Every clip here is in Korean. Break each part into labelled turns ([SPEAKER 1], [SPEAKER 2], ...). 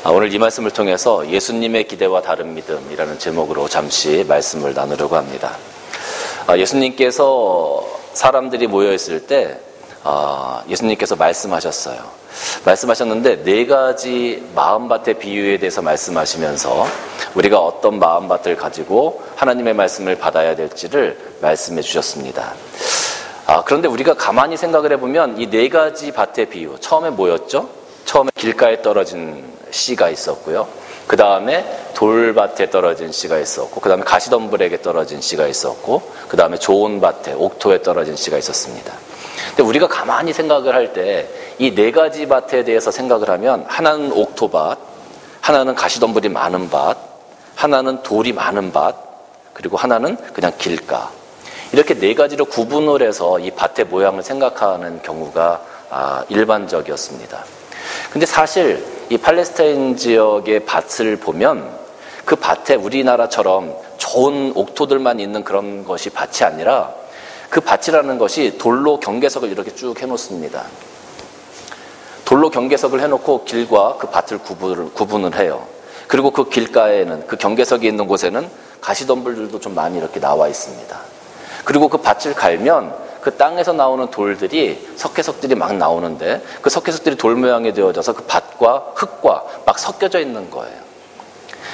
[SPEAKER 1] 오늘 이 말씀을 통해서 예수님의 기대와 다른 믿음이라는 제목으로 잠시 말씀을 나누려고 합니다. 예수님께서 사람들이 모여있을 때 예수님께서 말씀하셨는데 네 가지 마음밭의 비유에 대해서 말씀하시면서 우리가 어떤 마음밭을 가지고 하나님의 말씀을 받아야 될지를 말씀해 주셨습니다. 그런데 우리가 가만히 생각을 해보면 이 네 가지 밭의 비유, 처음에 뭐였죠? 처음에 길가에 떨어진 씨가 있었고요. 그 다음에 돌밭에 떨어진 씨가 있었고, 그 다음에 가시덤불에게 떨어진 씨가 있었고, 그 다음에 좋은 밭에, 옥토에 떨어진 씨가 있었습니다. 근데 우리가 가만히 생각을 할 때 이 네 가지 밭에 대해서 생각을 하면 하나는 옥토밭, 하나는 가시덤불이 많은 밭, 하나는 돌이 많은 밭, 그리고 하나는 그냥 길가. 이렇게 네 가지로 구분을 해서 이 밭의 모양을 생각하는 경우가 일반적이었습니다. 근데 사실 이 팔레스타인 지역의 밭을 보면 그 밭에 우리나라처럼 좋은 옥토들만 있는 그런 것이 밭이 아니라 그 밭이라는 것이 돌로 경계석을 이렇게 쭉 해놓습니다. 돌로 경계석을 해놓고 길과 그 밭을 구분을 해요. 그리고 그 길가에는, 그 경계석이 있는 곳에는 가시덤불들도 좀 많이 이렇게 나와 있습니다. 그리고 그 밭을 갈면 그 땅에서 나오는 돌들이, 석회석들이 막 나오는데 그 석회석들이 돌 모양이 되어져서 그 밭과 흙과 막 섞여져 있는 거예요.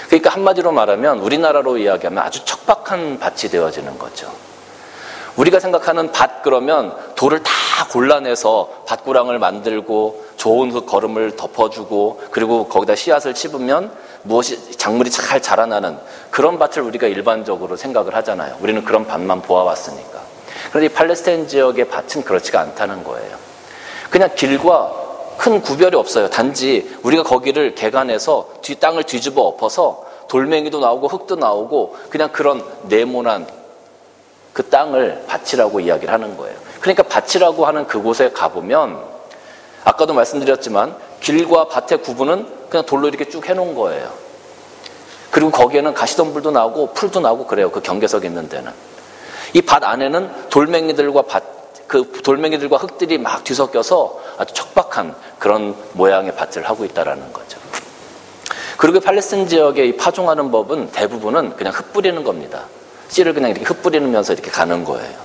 [SPEAKER 1] 그러니까 한마디로 말하면 우리나라로 이야기하면 아주 척박한 밭이 되어지는 거죠. 우리가 생각하는 밭 그러면 돌을 다 골라내서 밭구랑을 만들고 좋은 그 거름을 덮어주고 그리고 거기다 씨앗을 씹으면 무엇이 작물이 잘 자라나는 그런 밭을 우리가 일반적으로 생각을 하잖아요. 우리는 그런 밭만 보아왔으니까. 그런데 이 팔레스타인 지역의 밭은 그렇지가 않다는 거예요. 그냥 길과 큰 구별이 없어요. 단지 우리가 거기를 개간해서 땅을 뒤집어 엎어서 돌멩이도 나오고 흙도 나오고 그냥 그런 네모난 그 땅을 밭이라고 이야기를 하는 거예요. 그러니까 밭이라고 하는 그곳에 가보면 아까도 말씀드렸지만 길과 밭의 구분은 그냥 돌로 이렇게 쭉 해놓은 거예요. 그리고 거기에는 가시덤불도 나오고 풀도 나오고 그래요. 그 경계석 있는 데는. 이 밭 안에는 돌멩이들과 돌멩이들과 흙들이 막 뒤섞여서 아주 척박한 그런 모양의 밭을 하고 있다라는 거죠. 그리고 팔레스타인 지역의 이 파종하는 법은 대부분은 그냥 흙 뿌리는 겁니다. 씨를 그냥 이렇게 흙 뿌리면서 이렇게 가는 거예요.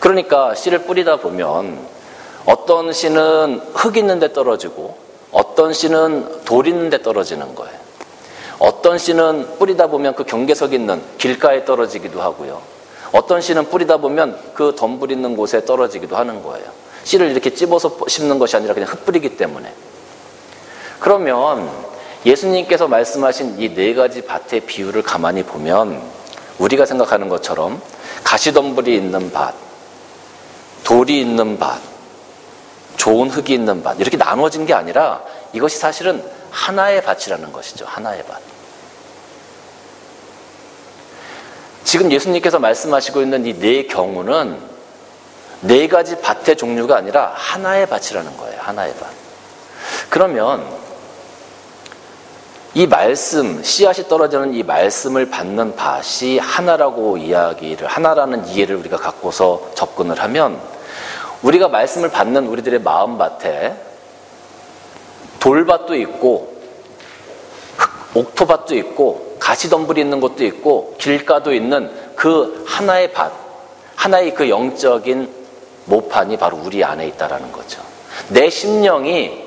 [SPEAKER 1] 그러니까 씨를 뿌리다 보면 어떤 씨는 흙 있는 데 떨어지고 어떤 씨는 돌 있는 데 떨어지는 거예요. 어떤 씨는 뿌리다 보면 그 경계석 있는 길가에 떨어지기도 하고요. 어떤 씨는 뿌리다 보면 그 덤불 있는 곳에 떨어지기도 하는 거예요. 씨를 이렇게 찝어서 심는 것이 아니라 그냥 흙 뿌리기 때문에. 그러면 예수님께서 말씀하신 이 네 가지 밭의 비유를 가만히 보면 우리가 생각하는 것처럼 가시덤불이 있는 밭, 돌이 있는 밭, 좋은 흙이 있는 밭 이렇게 나눠진 게 아니라 이것이 사실은 하나의 밭이라는 것이죠. 하나의 밭. 지금 예수님께서 말씀하시고 있는 이 네 경우는 네 가지 밭의 종류가 아니라 하나의 밭이라는 거예요. 하나의 밭. 그러면 이 말씀, 씨앗이 떨어지는 이 말씀을 받는 밭이 하나라는 이해를 우리가 갖고서 접근을 하면 우리가 말씀을 받는 우리들의 마음밭에 돌밭도 있고 옥토밭도 있고 가시덤불이 있는 곳도 있고 길가도 있는 그 하나의 밭, 하나의 그 영적인 모판이 바로 우리 안에 있다라는 거죠. 내 심령의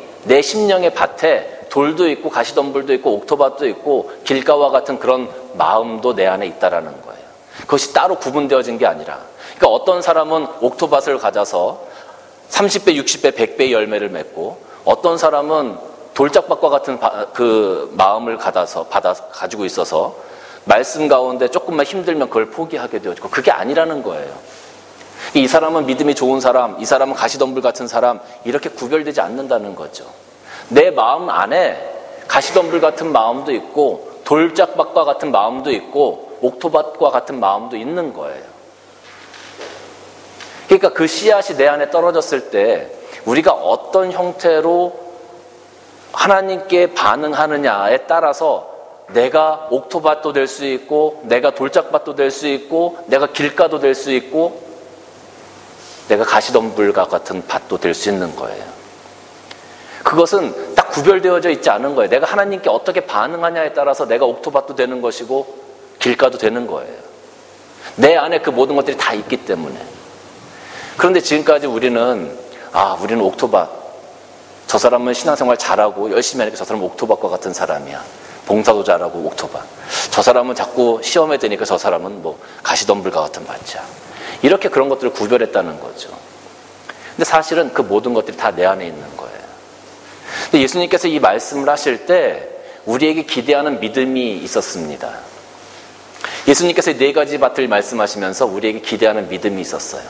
[SPEAKER 1] 밭에 돌도 있고 가시덤불도 있고 옥토밭도 있고 길가와 같은 그런 마음도 내 안에 있다라는 거예요. 그것이 따로 구분되어진 게 아니라 그러니까 어떤 사람은 옥토밭을 가져서 30배, 60배, 100배의 열매를 맺고 어떤 사람은 돌짝밭과 같은 그 마음을 가지고 있어서 말씀 가운데 조금만 힘들면 그걸 포기하게 되어지고 그게 아니라는 거예요. 이 사람은 믿음이 좋은 사람, 이 사람은 가시덤불 같은 사람 이렇게 구별되지 않는다는 거죠. 내 마음 안에 가시덤불 같은 마음도 있고 돌짝밭과 같은 마음도 있고 옥토밭과 같은 마음도 있는 거예요. 그러니까 그 씨앗이 내 안에 떨어졌을 때 우리가 어떤 형태로 하나님께 반응하느냐에 따라서 내가 옥토밭도 될 수 있고 내가 돌짝밭도 될 수 있고 내가 길가도 될 수 있고 내가 가시덤불과 같은 밭도 될 수 있는 거예요. 그것은 딱 구별되어져 있지 않은 거예요. 내가 하나님께 어떻게 반응하냐에 따라서 내가 옥토밭도 되는 것이고 길가도 되는 거예요. 내 안에 그 모든 것들이 다 있기 때문에. 그런데 지금까지 우리는 옥토밭, 저 사람은 신앙생활 잘하고 열심히 하니까 저 사람은 옥토밭과 같은 사람이야. 봉사도 잘하고 옥토밭. 저 사람은 자꾸 시험에 드니까 저 사람은 뭐 가시덤불과 같은 밭이야. 이렇게 그런 것들을 구별했다는 거죠. 근데 사실은 그 모든 것들이 다 내 안에 있는 거예요. 근데 예수님께서 이 말씀을 하실 때 우리에게 기대하는 믿음이 있었습니다. 예수님께서 4가지 밭을 말씀하시면서 우리에게 기대하는 믿음이 있었어요.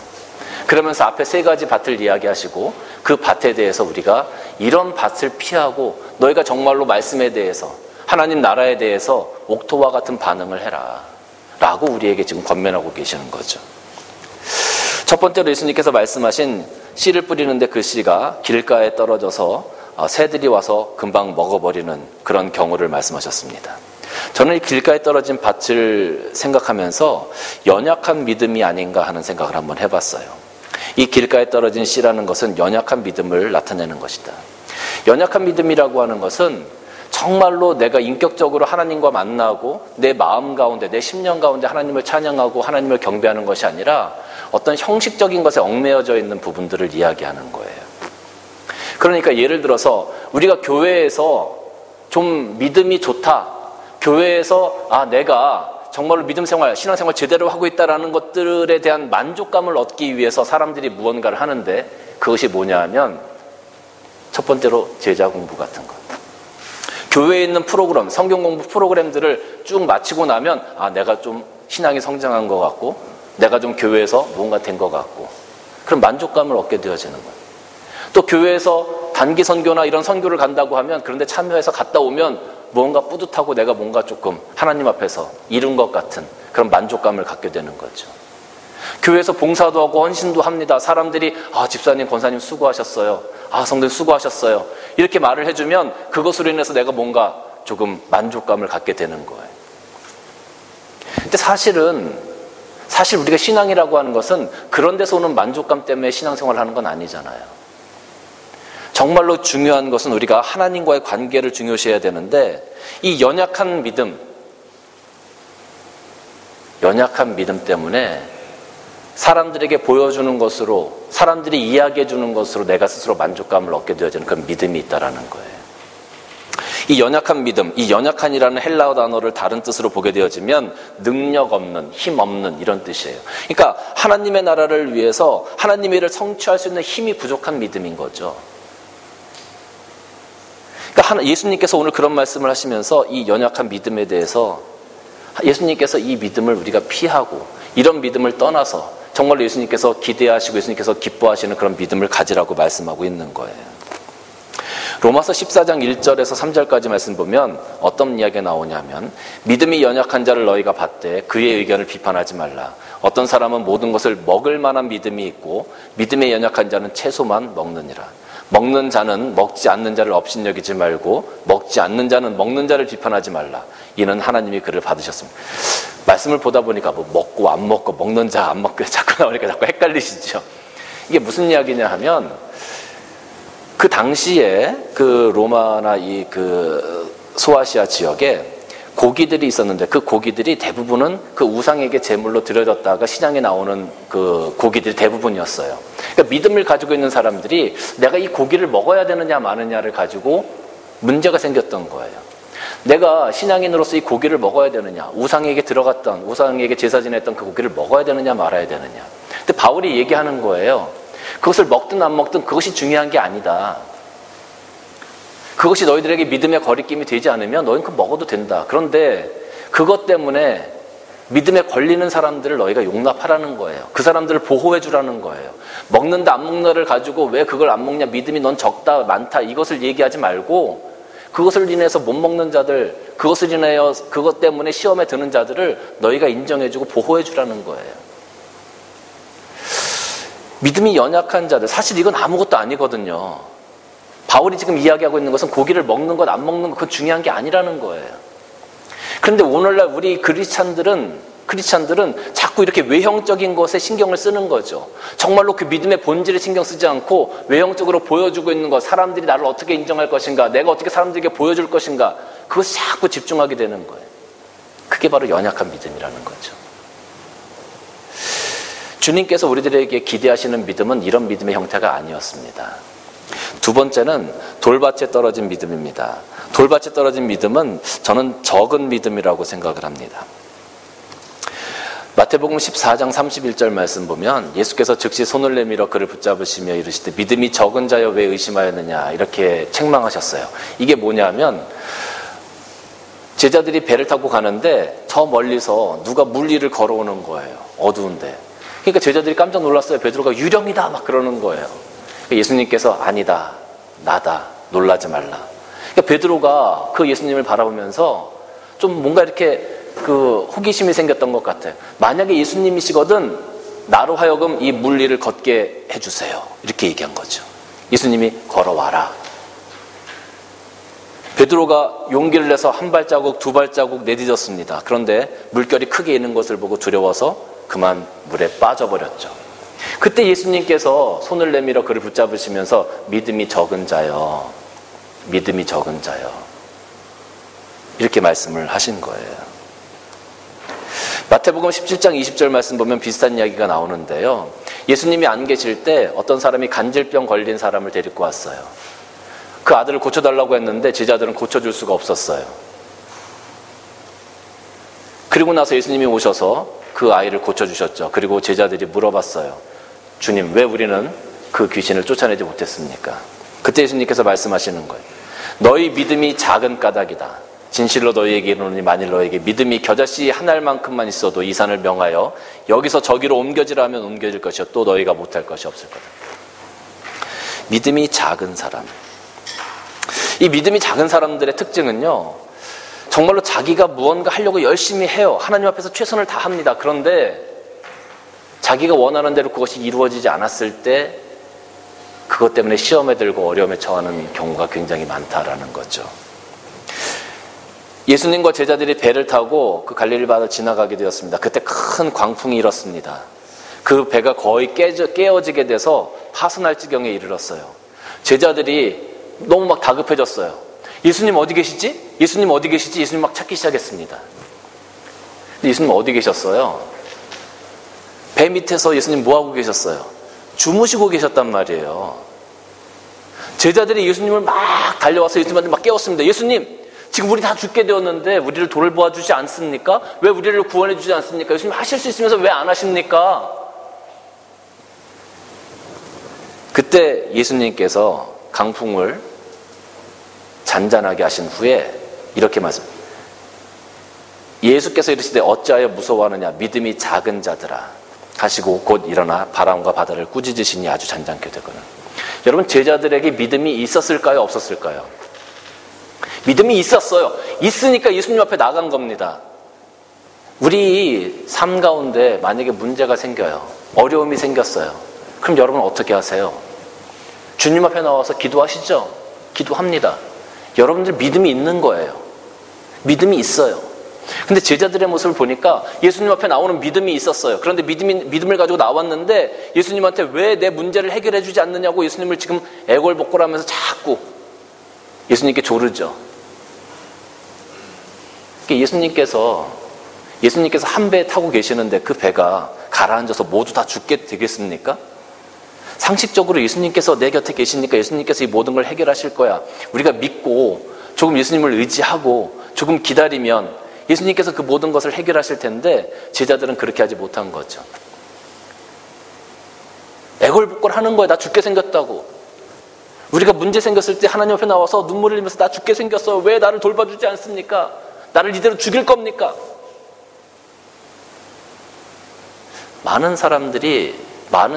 [SPEAKER 1] 그러면서 앞에 3가지 밭을 이야기하시고 그 밭에 대해서 우리가 이런 밭을 피하고 너희가 정말로 말씀에 대해서 하나님 나라에 대해서 옥토와 같은 반응을 해라 라고 우리에게 지금 권면하고 계시는 거죠. 첫 번째로 예수님께서 말씀하신 씨를 뿌리는데 그 씨가 길가에 떨어져서 새들이 와서 금방 먹어버리는 그런 경우를 말씀하셨습니다. 저는 이 길가에 떨어진 밭을 생각하면서 연약한 믿음이 아닌가 하는 생각을 한번 해봤어요. 이 길가에 떨어진 씨라는 것은 연약한 믿음을 나타내는 것이다. 연약한 믿음이라고 하는 것은 정말로 내가 인격적으로 하나님과 만나고 내 마음 가운데, 내 심령 가운데 하나님을 찬양하고 하나님을 경배하는 것이 아니라 어떤 형식적인 것에 얽매여져 있는 부분들을 이야기하는 거예요. 그러니까 예를 들어서 우리가 교회에서 좀 믿음이 좋다, 교회에서 내가 정말로 믿음 생활, 신앙 생활 제대로 하고 있다라는 것들에 대한 만족감을 얻기 위해서 사람들이 무언가를 하는데 그것이 뭐냐 하면 첫 번째로 제자 공부 같은 것. 교회에 있는 프로그램, 성경 공부 프로그램들을 쭉 마치고 나면 내가 좀 신앙이 성장한 것 같고 내가 좀 교회에서 뭔가 된 것 같고 그런 만족감을 얻게 되어지는 거예요. 또 교회에서 단기 선교나 이런 선교를 간다고 하면 그런데 참여해서 갔다 오면 뭔가 뿌듯하고 내가 뭔가 조금 하나님 앞에서 이룬 것 같은 그런 만족감을 갖게 되는 거죠. 교회에서 봉사도 하고 헌신도 합니다. 사람들이 집사님, 권사님 수고하셨어요. 성도님 수고하셨어요. 이렇게 말을 해주면 그것으로 인해서 내가 뭔가 조금 만족감을 갖게 되는 거예요. 근데 사실 우리가 신앙이라고 하는 것은 그런 데서 오는 만족감 때문에 신앙생활을 하는 건 아니잖아요. 정말로 중요한 것은 우리가 하나님과의 관계를 중요시해야 되는데 이 연약한 믿음 때문에 사람들에게 보여주는 것으로, 사람들이 이야기해 주는 것으로 내가 스스로 만족감을 얻게 되어지는 그런 믿음이 있다라는 거예요. 이 연약한 믿음, 이 연약한이라는 헬라어 단어를 다른 뜻으로 보게 되어지면 능력 없는, 힘 없는 이런 뜻이에요. 그러니까 하나님의 나라를 위해서 하나님의 일을 성취할 수 있는 힘이 부족한 믿음인 거죠. 그러니까 예수님께서 오늘 그런 말씀을 하시면서 이 연약한 믿음에 대해서 예수님께서 이 믿음을 우리가 피하고 이런 믿음을 떠나서 정말로 예수님께서 기대하시고 예수님께서 기뻐하시는 그런 믿음을 가지라고 말씀하고 있는 거예요. 로마서 14장 1절에서 3절까지 말씀 보면 어떤 이야기가 나오냐면 믿음이 연약한 자를 너희가 받되 그의 의견을 비판하지 말라. 어떤 사람은 모든 것을 먹을 만한 믿음이 있고 믿음에 연약한 자는 채소만 먹느니라. 먹는 자는 먹지 않는 자를 업신여기지 말고 먹지 않는 자는 먹는 자를 비판하지 말라. 이는 하나님이 그를 받으셨습니다. 말씀을 보다 보니까 먹고 안 먹고 먹는 자 안 먹고 자꾸 나오니까 자꾸 헷갈리시죠. 이게 무슨 이야기냐 하면 그 당시에 그 로마나 이 그 소아시아 지역에 고기들이 있었는데 그 고기들이 대부분은 그 우상에게 제물로 드려졌다가 시장에 나오는 그 고기들이 대부분이었어요. 그러니까 믿음을 가지고 있는 사람들이 내가 이 고기를 먹어야 되느냐 마느냐를 가지고 문제가 생겼던 거예요. 내가 신앙인으로서 이 고기를 먹어야 되느냐, 우상에게 제사 지냈던 그 고기를 먹어야 되느냐 말아야 되느냐. 근데 바울이 얘기하는 거예요. 그것을 먹든 안 먹든 그것이 중요한 게 아니다. 그것이 너희들에게 믿음의 거리낌이 되지 않으면 너희는 그거 먹어도 된다. 그런데 그것 때문에 믿음에 걸리는 사람들을 너희가 용납하라는 거예요. 그 사람들을 보호해 주라는 거예요. 먹는다 안 먹는다를 가지고 왜 그걸 안 먹냐, 믿음이 넌 적다 많다 이것을 얘기하지 말고 그것을 인해서 못 먹는 자들, 그것을 인하여 그것 때문에 시험에 드는 자들을 너희가 인정해 주고 보호해 주라는 거예요. 믿음이 연약한 자들, 사실 이건 아무것도 아니거든요. 바울이 지금 이야기하고 있는 것은 고기를 먹는 것, 안 먹는 것, 그건 중요한 게 아니라는 거예요. 그런데 오늘날 우리 크리스찬들은 크리스찬들은 자꾸 이렇게 외형적인 것에 신경을 쓰는 거죠. 정말로 그 믿음의 본질에 신경 쓰지 않고 외형적으로 보여주고 있는 것, 사람들이 나를 어떻게 인정할 것인가, 내가 어떻게 사람들에게 보여줄 것인가, 그것에 자꾸 집중하게 되는 거예요. 그게 바로 연약한 믿음이라는 거죠. 주님께서 우리들에게 기대하시는 믿음은 이런 믿음의 형태가 아니었습니다. 두 번째는 돌밭에 떨어진 믿음입니다. 돌밭에 떨어진 믿음은 저는 적은 믿음이라고 생각을 합니다. 마태복음 14장 31절 말씀 보면 예수께서 즉시 손을 내밀어 그를 붙잡으시며 이르시되 믿음이 적은 자여 왜 의심하였느냐 이렇게 책망하셨어요. 이게 뭐냐면 제자들이 배를 타고 가는데 저 멀리서 누가 물 위를 걸어오는 거예요. 어두운데. 그러니까 제자들이 깜짝 놀랐어요. 베드로가 유령이다 막 그러는 거예요. 예수님께서 아니다, 나다, 놀라지 말라. 그러니까 베드로가 그 예수님을 바라보면서 좀 뭔가 이렇게 호기심이 생겼던 것 같아요. 만약에 예수님이시거든 나로 하여금 이 물 위를 걷게 해주세요. 이렇게 얘기한 거죠. 예수님이 걸어와라. 베드로가 용기를 내서 한 발자국, 두 발자국 내딛었습니다. 그런데 물결이 크게 있는 것을 보고 두려워서 그만 물에 빠져버렸죠. 그때 예수님께서 손을 내밀어 그를 붙잡으시면서 믿음이 적은 자여, 믿음이 적은 자여 이렇게 말씀을 하신 거예요. 마태복음 17장 20절 말씀 보면 비슷한 이야기가 나오는데요. 예수님이 안 계실 때 어떤 사람이 간질병 걸린 사람을 데리고 왔어요. 그 아들을 고쳐달라고 했는데 제자들은 고쳐줄 수가 없었어요. 그리고 나서 예수님이 오셔서 그 아이를 고쳐주셨죠. 그리고 제자들이 물어봤어요. 주님, 왜 우리는 그 귀신을 쫓아내지 못했습니까? 그때 예수님께서 말씀하시는 거예요. 너희 믿음이 작은 까닭이다. 진실로 너희에게 이르노니 만일 너희에게 믿음이 겨자씨 한 알만큼만 있어도 이 산을 명하여 여기서 저기로 옮겨지라 하면 옮겨질 것이요 또 너희가 못할 것이 없을 거다. 믿음이 작은 사람. 이 믿음이 작은 사람들의 특징은요, 정말로 자기가 무언가 하려고 열심히 해요. 하나님 앞에서 최선을 다합니다. 그런데 자기가 원하는 대로 그것이 이루어지지 않았을 때 그것 때문에 시험에 들고 어려움에 처하는 경우가 굉장히 많다라는 거죠. 예수님과 제자들이 배를 타고 그 갈릴리 바다를 지나가게 되었습니다. 그때 큰 광풍이 일었습니다. 그 배가 거의 깨어지게 돼서 파손할 지경에 이르렀어요. 제자들이 너무 막 다급해졌어요. 예수님 어디 계시지? 예수님 어디 계시지? 예수님 막 찾기 시작했습니다. 근데 예수님 어디 계셨어요? 배 밑에서 예수님 뭐하고 계셨어요? 주무시고 계셨단 말이에요. 제자들이 예수님을 막 달려와서 예수님한테 막 깨웠습니다. 예수님, 지금 우리 다 죽게 되었는데 우리를 돌보아주지 않습니까? 왜 우리를 구원해주지 않습니까? 예수님 하실 수 있으면서 왜 안 하십니까? 그때 예수님께서 강풍을 잔잔하게 하신 후에 이렇게 예수께서 이르시되 어찌하여 무서워하느냐 믿음이 작은 자들아 하시고 곧 일어나 바람과 바다를 꾸짖으시니 아주 잔잔케 되거든. 여러분, 제자들에게 믿음이 있었을까요? 없었을까요? 믿음이 있었어요. 있으니까 예수님 앞에 나간 겁니다. 우리 삶 가운데 만약에 문제가 생겨요. 어려움이 생겼어요. 그럼 여러분 어떻게 하세요? 주님 앞에 나와서 기도하시죠? 기도합니다. 여러분들 믿음이 있는 거예요. 믿음이 있어요. 근데 제자들의 모습을 보니까 예수님 앞에 나오는 믿음이 있었어요. 그런데 믿음을 가지고 나왔는데 예수님한테 왜 내 문제를 해결해 주지 않느냐고 예수님을 지금 애걸복걸하면서 자꾸 예수님께 조르죠. 예수님께서 한 배에 타고 계시는데 그 배가 가라앉아서 모두 다 죽게 되겠습니까? 상식적으로 예수님께서 내 곁에 계시니까 예수님께서 이 모든 걸 해결하실 거야. 우리가 믿고 조금 예수님을 의지하고 조금 기다리면 예수님께서 그 모든 것을 해결하실 텐데 제자들은 그렇게 하지 못한 거죠. 애걸복걸 하는 거야. 나 죽게 생겼다고. 우리가 문제 생겼을 때 하나님 앞에 나와서 눈물을 흘리면서 나 죽게 생겼어요. 왜 나를 돌봐주지 않습니까? 나를 이대로 죽일 겁니까? 많은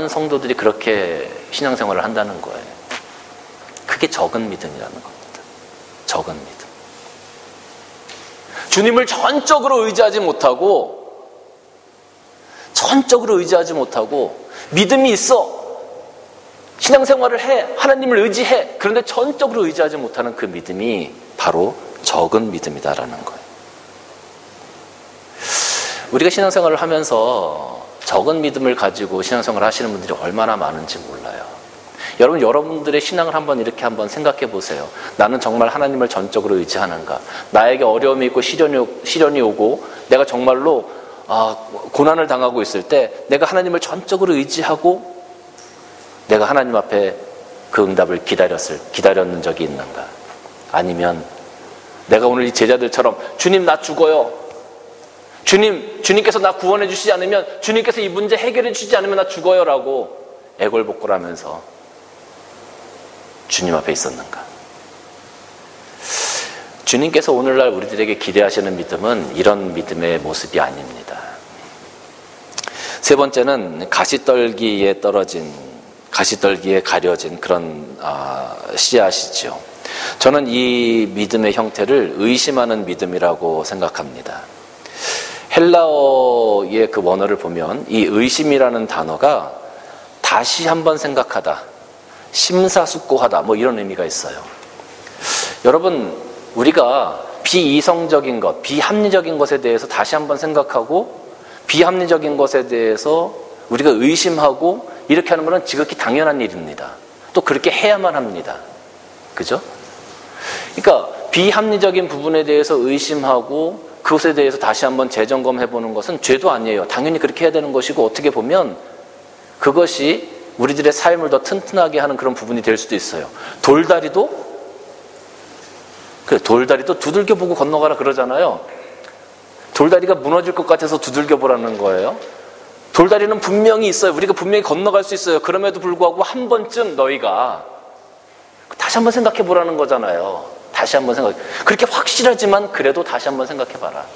[SPEAKER 1] 성도들이 그렇게 신앙생활을 한다는 거예요. 그게 적은 믿음이라는 겁니다. 적은 믿음. 주님을 전적으로 의지하지 못하고 믿음이 있어. 신앙생활을 해. 하나님을 의지해. 그런데 전적으로 의지하지 못하는 그 믿음이 바로 적은 믿음이다라는 거예요. 우리가 신앙생활을 하면서 적은 믿음을 가지고 신앙생활을 하시는 분들이 얼마나 많은지 몰라요. 여러분들의 신앙을 한번 생각해 보세요. 나는 정말 하나님을 전적으로 의지하는가? 나에게 어려움이 있고 시련이 오고 내가 정말로 고난을 당하고 있을 때 내가 하나님을 전적으로 의지하고 내가 하나님 앞에 그 응답을 기다렸는 적이 있는가? 아니면 내가 오늘 이 제자들처럼 주님 나 죽어요. 주님께서 나 구원해 주시지 않으면, 주님께서 이 문제 해결해 주시지 않으면 나 죽어요 라고 애걸복걸하면서 주님 앞에 있었는가? 주님께서 오늘날 우리들에게 기대하시는 믿음은 이런 믿음의 모습이 아닙니다. 세 번째는 가시떨기에 가려진 그런 씨앗이죠. 저는 이 믿음의 형태를 의심하는 믿음이라고 생각합니다. 헬라어의 그 원어를 보면 이 의심이라는 단어가 다시 한번 생각하다, 심사숙고하다, 뭐 이런 의미가 있어요. 여러분, 우리가 비이성적인 것, 비합리적인 것에 대해서 다시 한번 생각하고 비합리적인 것에 대해서 우리가 의심하고 이렇게 하는 것은 지극히 당연한 일입니다. 또 그렇게 해야만 합니다. 그죠? 그러니까 비합리적인 부분에 대해서 의심하고 그것에 대해서 다시 한번 재점검해보는 것은 죄도 아니에요. 당연히 그렇게 해야 되는 것이고, 어떻게 보면 그것이 우리들의 삶을 더 튼튼하게 하는 그런 부분이 될 수도 있어요. 돌다리도 두들겨보고 건너가라 그러잖아요. 돌다리가 무너질 것 같아서 두들겨보라는 거예요. 돌다리는 분명히 있어요. 우리가 분명히 건너갈 수 있어요. 그럼에도 불구하고 한 번쯤 너희가 다시 한번 생각해보라는 거잖아요. 다시 한번 그렇게 확실하지만 그래도 다시 한번 생각해봐라.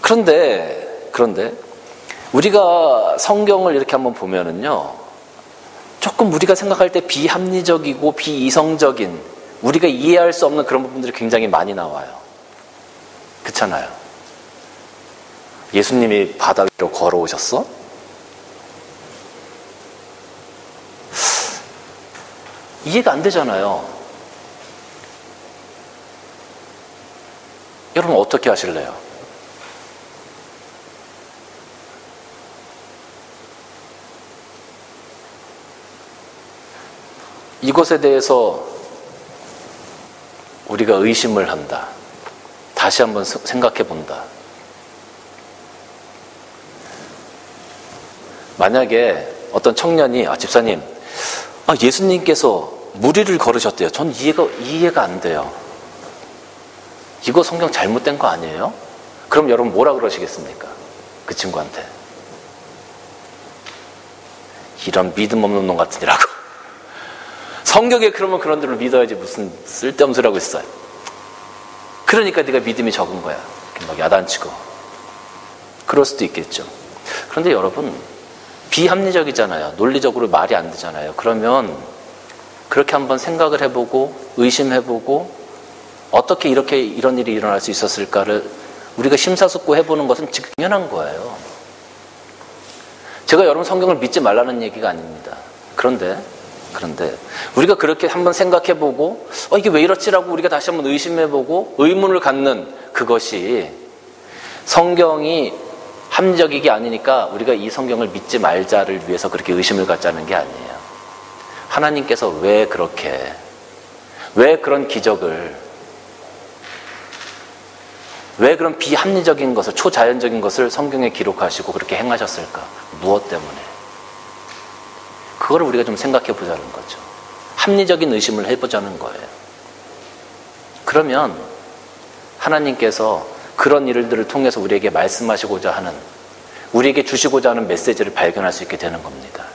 [SPEAKER 1] 그런데 우리가 성경을 이렇게 한번 보면은요, 조금 우리가 생각할 때 비합리적이고 비이성적인, 우리가 이해할 수 없는 그런 부분들이 굉장히 많이 나와요. 그렇잖아요. 예수님이 바다 위로 걸어오셨어? 이해가 안 되잖아요. 여러분 어떻게 하실래요? 이것에 대해서 우리가 의심을 한다. 다시 한번 생각해 본다. 만약에 어떤 청년이 집사님, 예수님께서 무리를 걸으셨대요. 전 이해가 안 돼요. 이거 성경 잘못된 거 아니에요? 그럼 여러분 뭐라 그러시겠습니까? 그 친구한테. 이런 믿음 없는 놈 같으니라고. 성경에 그러면 그런 데를 믿어야지 무슨 쓸데없는 소리 하고 있어요. 그러니까 네가 믿음이 적은 거야. 이렇게 막 야단치고. 그럴 수도 있겠죠. 그런데 여러분, 비합리적이잖아요. 논리적으로 말이 안 되잖아요. 그러면 그렇게 한번 생각을 해보고 의심해보고 어떻게 이런 일이 일어날 수 있었을까를 우리가 심사숙고 해보는 것은 당연한 거예요. 제가 여러분 성경을 믿지 말라는 얘기가 아닙니다. 그런데 우리가 그렇게 한번 생각해보고 이게 왜 이렇지라고 우리가 다시 한번 의심해보고 의문을 갖는 그것이 성경이 합리적이게 아니니까 우리가 이 성경을 믿지 말자를 위해서 그렇게 의심을 갖자는 게 아니에요. 하나님께서 왜 그런 기적을, 왜 그런 비합리적인 것을, 초자연적인 것을 성경에 기록하시고 그렇게 행하셨을까? 무엇 때문에? 그걸 우리가 좀 생각해 보자는 거죠. 합리적인 의심을 해보자는 거예요. 그러면 하나님께서 그런 일들을 통해서 우리에게 말씀하시고자 하는, 우리에게 주시고자 하는 메시지를 발견할 수 있게 되는 겁니다.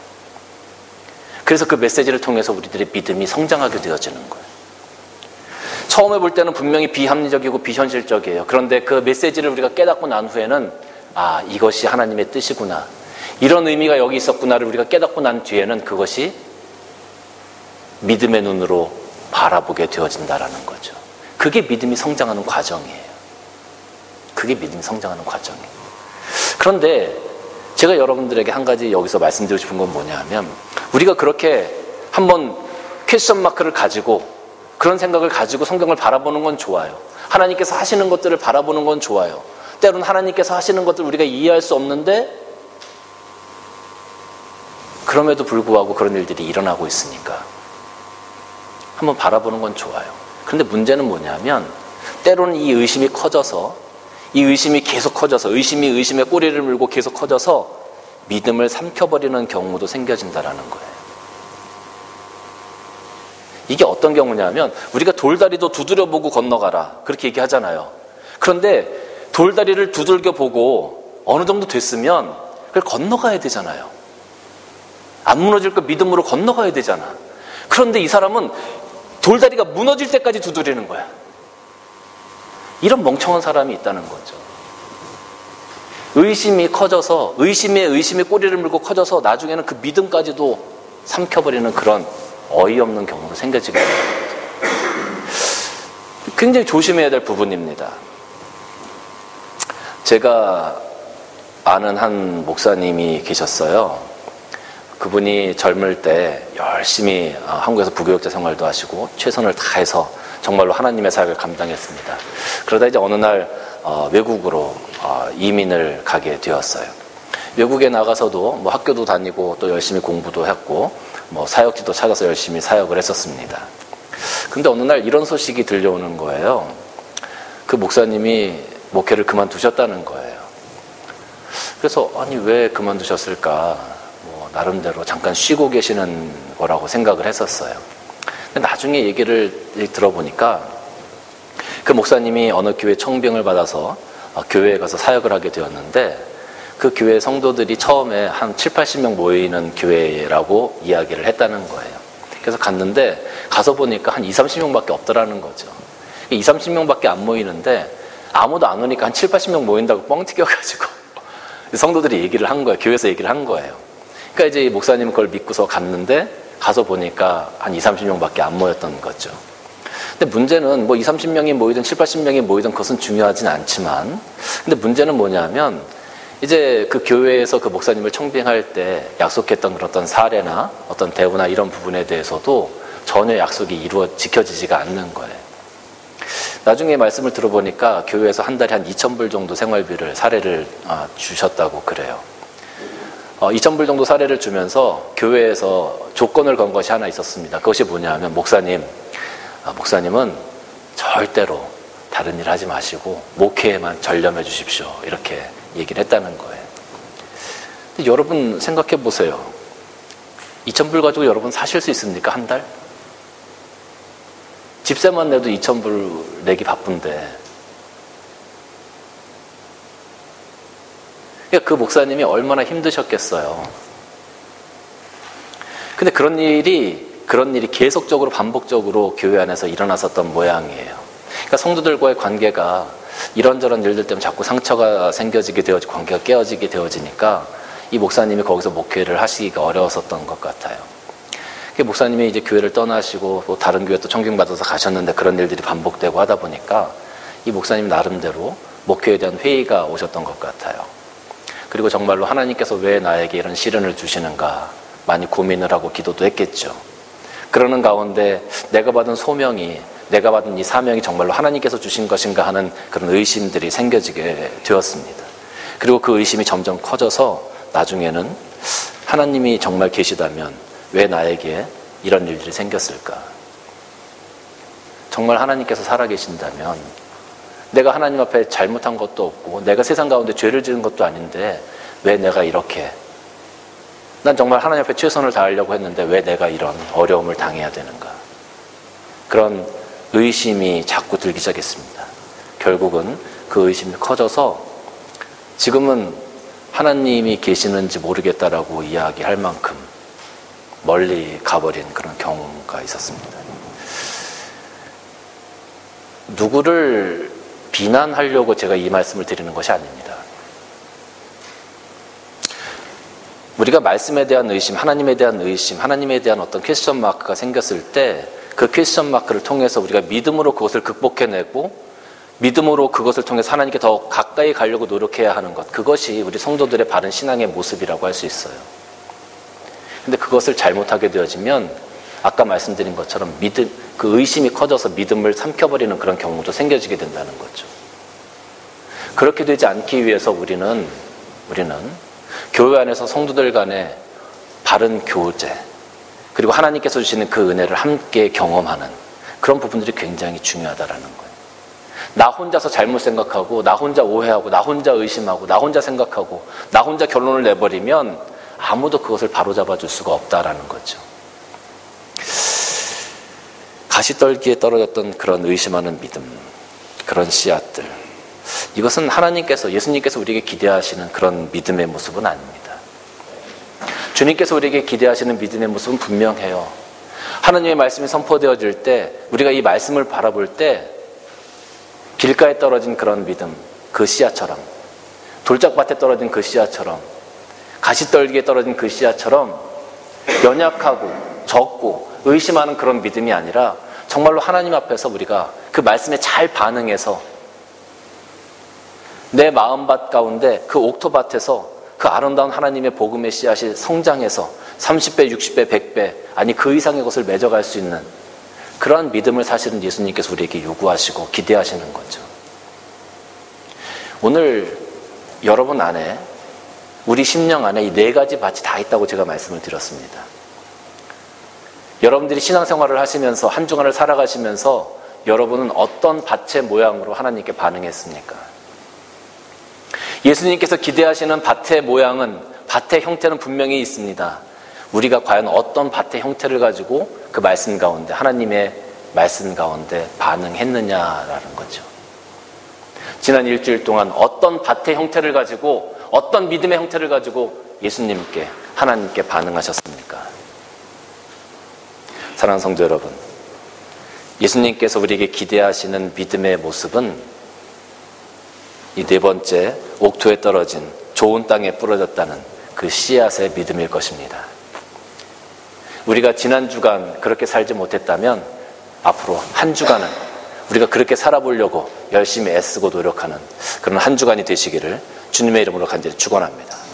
[SPEAKER 1] 그래서 그 메시지를 통해서 우리들의 믿음이 성장하게 되어지는 거예요. 처음에 볼 때는 분명히 비합리적이고 비현실적이에요. 그런데 그 메시지를 우리가 깨닫고 난 후에는 이것이 하나님의 뜻이구나, 이런 의미가 여기 있었구나를 우리가 깨닫고 난 뒤에는 그것이 믿음의 눈으로 바라보게 되어진다라는 거죠. 그게 믿음이 성장하는 과정이에요. 그런데 제가 여러분들에게 한 가지 여기서 말씀드리고 싶은 건 뭐냐 하면, 우리가 그렇게 한번 퀘스천 마크를 가지고 그런 생각을 가지고 성경을 바라보는 건 좋아요. 하나님께서 하시는 것들을 바라보는 건 좋아요. 때로는 하나님께서 하시는 것들을 우리가 이해할 수 없는데 그럼에도 불구하고 그런 일들이 일어나고 있으니까 한번 바라보는 건 좋아요. 그런데 문제는 뭐냐면 때로는 이 의심이 커져서 이 의심이 계속 커져서 의심이 의심의 꼬리를 물고 계속 커져서 믿음을 삼켜버리는 경우도 생겨진다라는 거예요. 이게 어떤 경우냐면 우리가 돌다리도 두드려보고 건너가라 그렇게 얘기하잖아요. 그런데 돌다리를 두들겨보고 어느 정도 됐으면 그걸 건너가야 되잖아요. 안 무너질 거 믿음으로 건너가야 되잖아. 그런데 이 사람은 돌다리가 무너질 때까지 두드리는 거야. 이런 멍청한 사람이 있다는 거죠. 의심이 커져서 의심의 꼬리를 물고 커져서 나중에는 그 믿음까지도 삼켜버리는 그런 어이없는 경우가 생겨지게 됩니다. 굉장히 조심해야 될 부분입니다. 제가 아는 한 목사님이 계셨어요. 그분이 젊을 때 열심히 한국에서 부교육자 생활도 하시고 최선을 다해서 정말로 하나님의 사역을 감당했습니다. 그러다 이제 어느 날 외국으로 이민을 가게 되었어요. 외국에 나가서도 뭐 학교도 다니고 또 열심히 공부도 했고 뭐 사역지도 찾아서 열심히 사역을 했었습니다. 근데 어느 날 이런 소식이 들려오는 거예요. 그 목사님이 목회를 그만두셨다는 거예요. 그래서 아니 왜 그만두셨을까? 뭐 나름대로 잠깐 쉬고 계시는 거라고 생각을 했었어요. 근데 나중에 얘기를 들어보니까 그 목사님이 어느 교회 청빙을 받아서 교회에 가서 사역을 하게 되었는데 그 교회 성도들이 처음에 한 7, 80명 모이는 교회라고 이야기를 했다는 거예요. 그래서 갔는데 가서 보니까 한 20, 30명밖에 없더라는 거죠. 20, 30명밖에 안 모이는데 아무도 안 오니까 한 7, 80명 모인다고 뻥 튀겨가지고 성도들이 얘기를 한 거예요. 교회에서 얘기를 한 거예요. 그러니까 이제 목사님은 그걸 믿고서 갔는데 가서 보니까 한 20, 30명밖에 안 모였던 거죠. 근데 문제는 뭐 20, 30명이 모이든 7, 80명이 모이든 그것은 중요하진 않지만 근데 문제는 뭐냐면 이제 그 교회에서 그 목사님을 청빙할 때 약속했던 그런 어떤 사례나 어떤 대우나 이런 부분에 대해서도 전혀 약속이 지켜지지가 않는 거예요. 나중에 말씀을 들어보니까 교회에서 한 달에 한 2,000불 정도 생활비를 사례를 주셨다고 그래요. 2,000불 정도 사례를 주면서 교회에서 조건을 건 것이 하나 있었습니다. 그것이 뭐냐 하면 목사님은 절대로 다른 일 하지 마시고 목회에만 전념해 주십시오. 이렇게 얘기를 했다는 거예요. 근데 여러분 생각해 보세요. 2,000불 가지고 여러분 사실 수 있습니까? 한 달? 집세만 내도 2,000불 내기 바쁜데. 그러니까 그 목사님이 얼마나 힘드셨겠어요. 근데 그런 일이 계속적으로 반복적으로 교회 안에서 일어났었던 모양이에요. 그러니까 성도들과의 관계가 이런저런 일들 때문에 자꾸 상처가 생겨지게 되어지고 관계가 깨어지게 되어지니까 이 목사님이 거기서 목회를 하시기가 어려웠었던 것 같아요. 목사님이 이제 교회를 떠나시고 또 다른 교회 또 청빙받아서 가셨는데 그런 일들이 반복되고 하다 보니까 이 목사님 나름대로 목회에 대한 회의가 오셨던 것 같아요. 그리고 정말로 하나님께서 왜 나에게 이런 시련을 주시는가 많이 고민을 하고 기도도 했겠죠. 그러는 가운데 내가 받은 소명이 내가 받은 이 사명이 정말로 하나님께서 주신 것인가 하는 그런 의심들이 생겨지게 되었습니다. 그리고 그 의심이 점점 커져서 나중에는 하나님이 정말 계시다면 왜 나에게 이런 일들이 생겼을까? 정말 하나님께서 살아계신다면 내가 하나님 앞에 잘못한 것도 없고 내가 세상 가운데 죄를 지은 것도 아닌데 왜 내가 이렇게 난 정말 하나님 앞에 최선을 다하려고 했는데 왜 내가 이런 어려움을 당해야 되는가? 그런 의심이 자꾸 들기 시작했습니다. 결국은 그 의심이 커져서 지금은 하나님이 계시는지 모르겠다라고 이야기할 만큼 멀리 가버린 그런 경우가 있었습니다. 누구를 비난하려고 제가 이 말씀을 드리는 것이 아닙니다. 우리가 말씀에 대한 의심, 하나님에 대한 의심, 하나님에 대한 어떤 퀘스천 마크가 생겼을 때 그 퀘스천 마크를 통해서 우리가 믿음으로 그것을 극복해내고 믿음으로 그것을 통해서 하나님께 더 가까이 가려고 노력해야 하는 것, 그것이 우리 성도들의 바른 신앙의 모습이라고 할 수 있어요. 근데 그것을 잘못하게 되어지면 아까 말씀드린 것처럼 그 의심이 커져서 믿음을 삼켜버리는 그런 경우도 생겨지게 된다는 거죠. 그렇게 되지 않기 위해서 우리는 교회 안에서 성도들 간의 바른 교제, 그리고 하나님께서 주시는 그 은혜를 함께 경험하는 그런 부분들이 굉장히 중요하다라는 거예요. 나 혼자서 잘못 생각하고, 나 혼자 오해하고, 나 혼자 의심하고, 나 혼자 생각하고, 나 혼자 결론을 내버리면 아무도 그것을 바로잡아 줄 수가 없다라는 거죠. 가시떨기에 떨어졌던 그런 의심하는 믿음, 그런 씨앗들, 이것은 예수님께서 우리에게 기대하시는 그런 믿음의 모습은 아닙니다. 주님께서 우리에게 기대하시는 믿음의 모습은 분명해요. 하나님의 말씀이 선포되어질 때, 우리가 이 말씀을 바라볼 때 길가에 떨어진 그런 믿음, 그 씨앗처럼, 돌짝밭에 떨어진 그 씨앗처럼, 가시떨기에 떨어진 그 씨앗처럼 연약하고 적고 의심하는 그런 믿음이 아니라 정말로 하나님 앞에서 우리가 그 말씀에 잘 반응해서 내 마음밭 가운데 그 옥토밭에서 그 아름다운 하나님의 복음의 씨앗이 성장해서 30배, 60배, 100배, 아니 그 이상의 것을 맺어갈 수 있는 그러한 믿음을 사실은 예수님께서 우리에게 요구하시고 기대하시는 거죠. 오늘 여러분 안에, 우리 심령 안에 이 4가지 밭이 다 있다고 제가 말씀을 드렸습니다. 여러분들이 신앙생활을 하시면서 한 주간을 살아가시면서 여러분은 어떤 밭의 모양으로 하나님께 반응했습니까? 예수님께서 기대하시는 밭의 모양은, 밭의 형태는 분명히 있습니다. 우리가 과연 어떤 밭의 형태를 가지고 그 말씀 가운데, 하나님의 말씀 가운데 반응했느냐라는 거죠. 지난 일주일 동안 어떤 밭의 형태를 가지고, 어떤 믿음의 형태를 가지고 예수님께, 하나님께 반응하셨습니까? 사랑하는 성도 여러분, 예수님께서 우리에게 기대하시는 믿음의 모습은 이 4번째, 옥토에 떨어진 좋은 땅에 뿌려졌다는 그 씨앗의 믿음일 것입니다. 우리가 지난 주간 그렇게 살지 못했다면 앞으로 한 주간은 우리가 그렇게 살아보려고 열심히 애쓰고 노력하는 그런 한 주간이 되시기를 주님의 이름으로 간절히 축원합니다.